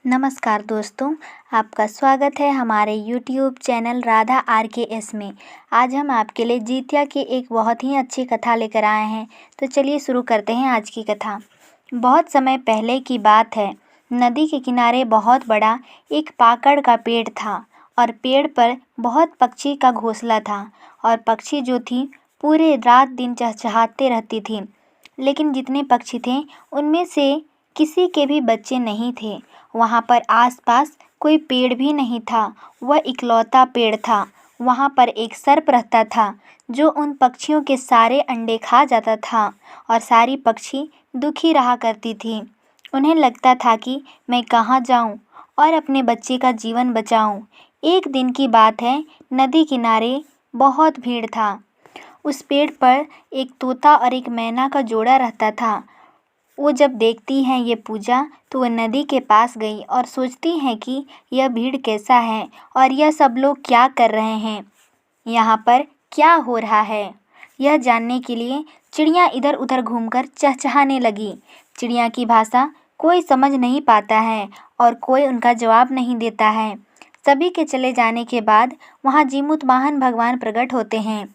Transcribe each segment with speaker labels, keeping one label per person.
Speaker 1: नमस्कार दोस्तों, आपका स्वागत है हमारे YouTube चैनल राधा RKS में। आज हम आपके लिए जितिया की एक बहुत ही अच्छी कथा लेकर आए हैं। तो चलिए शुरू करते हैं आज की कथा। बहुत समय पहले की बात है। नदी के किनारे बहुत बड़ा एक पाकड़ का पेड़ था और पेड़ पर बहुत पक्षी का घोंसला था और पक्षी जो थी पूरे रात दिन चहचहाते रहती थी। लेकिन जितने पक्षी थे उनमें से किसी के भी बच्चे नहीं थे। वहाँ पर आसपास कोई पेड़ भी नहीं था, वह इकलौता पेड़ था। वहाँ पर एक सर्प रहता था जो उन पक्षियों के सारे अंडे खा जाता था और सारी पक्षी दुखी रहा करती थी। उन्हें लगता था कि मैं कहाँ जाऊँ और अपने बच्चे का जीवन बचाऊँ। एक दिन की बात है, नदी किनारे बहुत भीड़ था। उस पेड़ पर एक तोता और एक मैना का जोड़ा रहता था। वो जब देखती हैं ये पूजा तो वह नदी के पास गई और सोचती हैं कि यह भीड़ कैसा है और यह सब लोग क्या कर रहे हैं, यहाँ पर क्या हो रहा है। यह जानने के लिए चिड़िया इधर उधर घूमकर चहचहाने लगी। चिड़िया की भाषा कोई समझ नहीं पाता है और कोई उनका जवाब नहीं देता है। सभी के चले जाने के बाद वहाँ जीमूतवाहन भगवान प्रकट होते हैं।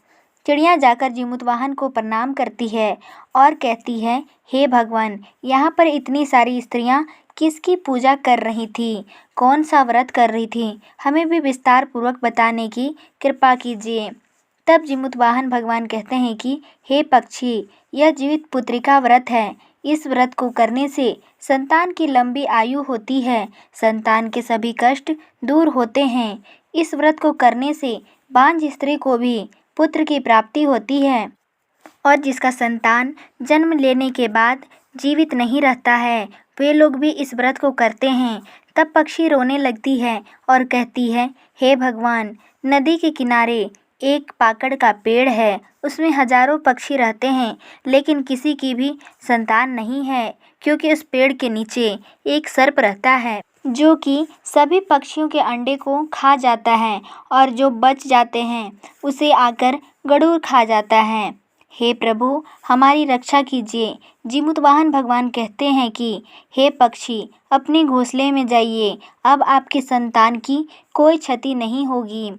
Speaker 1: चिड़िया जाकर जीमूतवाहन को प्रणाम करती है और कहती है, हे भगवान, यहाँ पर इतनी सारी स्त्रियाँ किसकी पूजा कर रही थी, कौन सा व्रत कर रही थी, हमें भी विस्तार पूर्वक बताने की कृपा कीजिए। तब जीमूतवाहन भगवान कहते हैं कि हे पक्षी, यह जीवित पुत्रिका व्रत है। इस व्रत को करने से संतान की लंबी आयु होती है, संतान के सभी कष्ट दूर होते हैं। इस व्रत को करने से बांझ स्त्री को भी पुत्र की प्राप्ति होती है और जिसका संतान जन्म लेने के बाद जीवित नहीं रहता है, वे लोग भी इस व्रत को करते हैं। तब पक्षी रोने लगती है और कहती है, हे भगवान, नदी के किनारे एक पाकड़ का पेड़ है, उसमें हजारों पक्षी रहते हैं, लेकिन किसी की भी संतान नहीं है, क्योंकि उस पेड़ के नीचे एक सर्प रहता है जो कि सभी पक्षियों के अंडे को खा जाता है और जो बच जाते हैं उसे आकर गरुड़ खा जाता है। हे प्रभु, हमारी रक्षा कीजिए। जीमूतवाहन भगवान कहते हैं कि हे पक्षी, अपने घोंसले में जाइए, अब आपकी संतान की कोई क्षति नहीं होगी।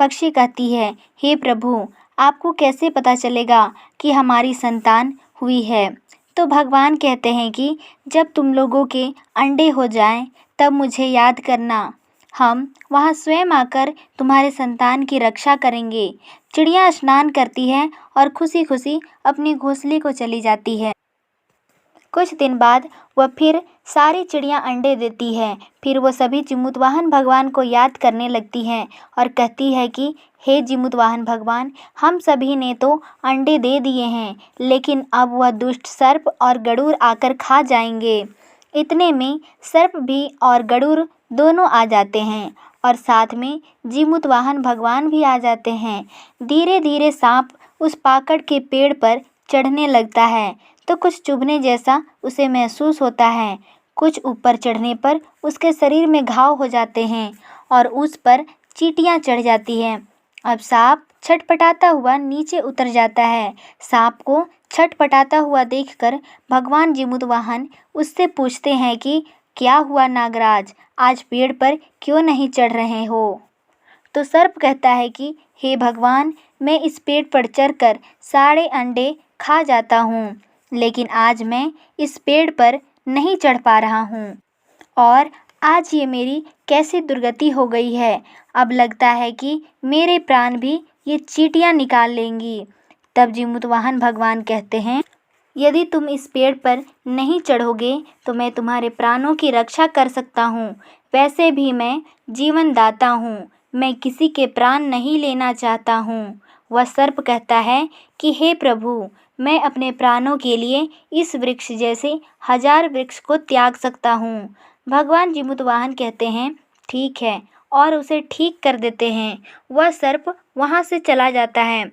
Speaker 1: पक्षी कहती है, हे प्रभु, आपको कैसे पता चलेगा कि हमारी संतान हुई है। तो भगवान कहते हैं कि जब तुम लोगों के अंडे हो जाएं तब मुझे याद करना, हम वहाँ स्वयं आकर तुम्हारे संतान की रक्षा करेंगे। चिड़िया स्नान करती है और खुशी खुशी अपने घोंसले को चली जाती है। कुछ दिन बाद वह फिर सारी चिड़िया अंडे देती है। फिर वो सभी जीमूतवाहन भगवान को याद करने लगती हैं और कहती है कि हे जीमूतवाहन भगवान, हम सभी ने तो अंडे दे दिए हैं, लेकिन अब वह दुष्ट सर्प और गरुड़ आकर खा जाएंगे। इतने में सर्प भी और गरुड़ दोनों आ जाते हैं और साथ में जीमूतवाहन भगवान भी आ जाते हैं। धीरे धीरे सांप उस पाकड़ के पेड़ पर चढ़ने लगता है तो कुछ चुभने जैसा उसे महसूस होता है। कुछ ऊपर चढ़ने पर उसके शरीर में घाव हो जाते हैं और उस पर चींटियां चढ़ जाती हैं। अब सांप छटपटाता हुआ नीचे उतर जाता है। सांप को छटपटाता हुआ देखकर भगवान जीमूतवाहन उससे पूछते हैं कि क्या हुआ नागराज, आज पेड़ पर क्यों नहीं चढ़ रहे हो। तो सर्प कहता है कि हे भगवान, मैं इस पेड़ पर चढ़कर सारे अंडे खा जाता हूँ, लेकिन आज मैं इस पेड़ पर नहीं चढ़ पा रहा हूँ और आज ये मेरी कैसी दुर्गति हो गई है। अब लगता है कि मेरे प्राण भी ये चींटियाँ निकाल लेंगी। तब जीमूतवाहन भगवान कहते हैं, यदि तुम इस पेड़ पर नहीं चढ़ोगे तो मैं तुम्हारे प्राणों की रक्षा कर सकता हूँ। वैसे भी मैं जीवन दाता हूँ, मैं किसी के प्राण नहीं लेना चाहता हूँ। वह सर्प कहता है कि हे प्रभु, मैं अपने प्राणों के लिए इस वृक्ष जैसे 1000 वृक्ष को त्याग सकता हूँ। भगवान जीमूतवाहन कहते हैं, ठीक है, और उसे ठीक कर देते हैं। वह सर्प वहाँ से चला जाता है।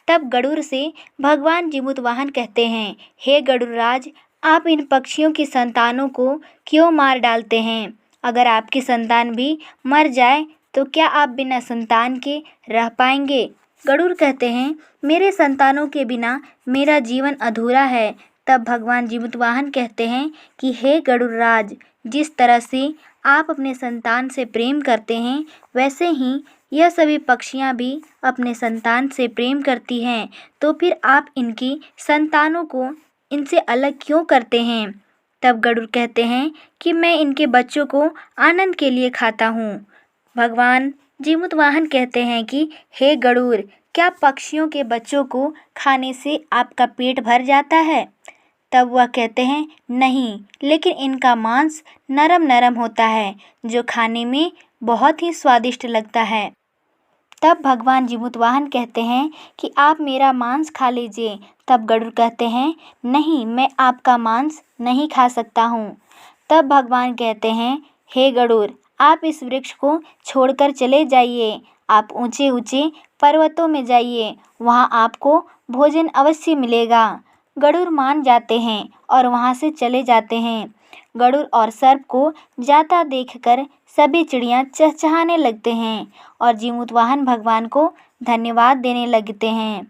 Speaker 1: तब गरुड़ से भगवान जीमूतवाहन कहते हैं, हे गरुड़राज, आप इन पक्षियों की संतानों को क्यों मार डालते हैं। अगर आपकी संतान भी मर जाए तो क्या आप बिना संतान के रह पाएंगे। गरुड़ कहते हैं, मेरे संतानों के बिना मेरा जीवन अधूरा है। तब भगवान जीमूतवाहन कहते हैं कि हे गरुड़राज, जिस तरह से आप अपने संतान से प्रेम करते हैं, वैसे ही यह सभी पक्षियाँ भी अपने संतान से प्रेम करती हैं। तो फिर आप इनकी संतानों को इनसे अलग क्यों करते हैं? तब गरुड़ कहते हैं कि मैं इनके बच्चों को आनंद के लिए खाता हूँ। भगवान जीमूतवाहन कहते हैं कि हे गरुड़, क्या पक्षियों के बच्चों को खाने से आपका पेट भर जाता है? तब वह कहते हैं नहीं, लेकिन इनका मांस नरम नरम होता है जो खाने में बहुत ही स्वादिष्ट लगता है। तब भगवान जीमूतवाहन कहते हैं कि आप मेरा मांस खा लीजिए। तब गरुड़ कहते हैं नहीं, मैं आपका मांस नहीं खा सकता हूँ। तब भगवान कहते हैं हे गरुड़, आप इस वृक्ष को छोड़कर चले जाइए। आप ऊंचे ऊंचे पर्वतों में जाइए, वहाँ आपको भोजन अवश्य मिलेगा। गरुड़ मान जाते हैं और वहाँ से चले जाते हैं। गरुड़ और सर्प को जाता देखकर सभी चिड़ियाँ चहचहाने लगते हैं और जीमूतवाहन भगवान को धन्यवाद देने लगते हैं।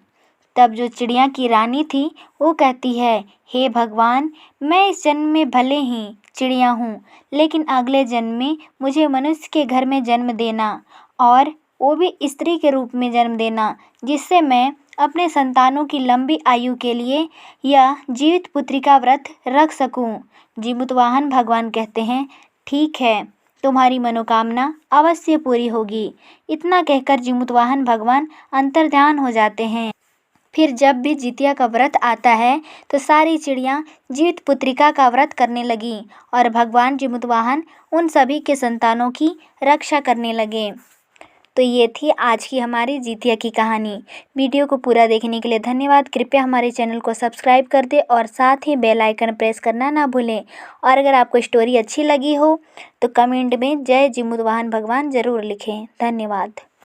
Speaker 1: तब जो चिड़िया की रानी थी वो कहती है हे भगवान, मैं इस जन्म में भले ही चिड़िया हूँ, लेकिन अगले जन्म में मुझे मनुष्य के घर में जन्म देना, और वो भी स्त्री के रूप में जन्म देना, जिससे मैं अपने संतानों की लंबी आयु के लिए यह जीवित पुत्री का व्रत रख सकूं। जीमूतवाहन भगवान कहते हैं ठीक है, तुम्हारी मनोकामना अवश्य पूरी होगी। इतना कहकर जीमूतवाहन भगवान अंतर्ध्यान हो जाते हैं। फिर जब भी जितिया का व्रत आता है तो सारी चिड़ियाँ जीवित पुत्रिका का व्रत करने लगी और भगवान जीमूतवाहन उन सभी के संतानों की रक्षा करने लगे। तो ये थी आज की हमारी जितिया की कहानी। वीडियो को पूरा देखने के लिए धन्यवाद। कृपया हमारे चैनल को सब्सक्राइब कर दें और साथ ही बेल आइकन प्रेस करना ना भूलें। और अगर आपको स्टोरी अच्छी लगी हो तो कमेंट में जय जीमूतवाहन भगवान ज़रूर लिखें। धन्यवाद।